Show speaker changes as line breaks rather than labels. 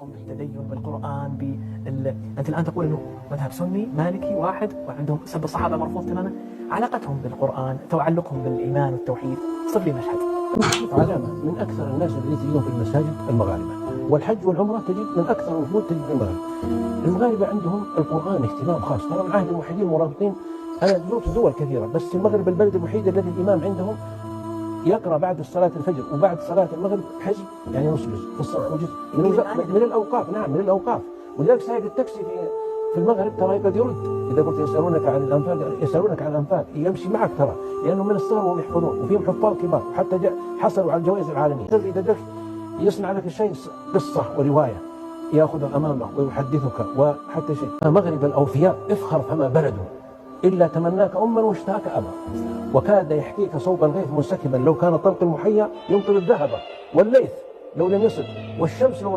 علاقتهم بالتدين بالقرآن أنت الآن تقول أنه مذهب سني مالكي واحد وعندهم سب الصحابة مرفوض تماما. علاقتهم بالقرآن، تعلقهم بالإيمان والتوحيد، صف لي مشهد.
علامة من أكثر الناس الذين تجدهم في المساجد المغاربة، والحج والعمرة تجد من أكثر الوفود تجد في المغرب. المغاربة عندهم القرآن اهتمام خاص، ترى من عهد الموحدين المرابطين. أنا زرت دول كثيرة، بس المغرب البلد الوحيد الذي الإمام عندهم يقرأ بعد صلاة الفجر وبعد صلاة المغرب حزب، يعني نص جزء في الصبح وجزء من الأوقاف. نعم، من الأوقاف. ولذلك سائق التاكسي في المغرب ترى قد يرد إذا قلت يسألونك عن الأنفال، يسألونك عن الأنفال يمشي معك ترى، لأنه من الصغر وهم يحفظون، وفيهم حفاظ كبار حتى حصلوا على الجوائز العالمية. إذا جاك يصنع لك الشيء قصة ورواية، يأخذ أمامك ويحدثك وحتى شيء. مغرب الأوفياء افخر فما بلده إلا تمناك أما واشتهاك أبا، وكاد يحكيك صوب الغيث منسكبا، لو كان طلق المحيا يمطر الذهب، والليث لو لم يصل، والشمس لو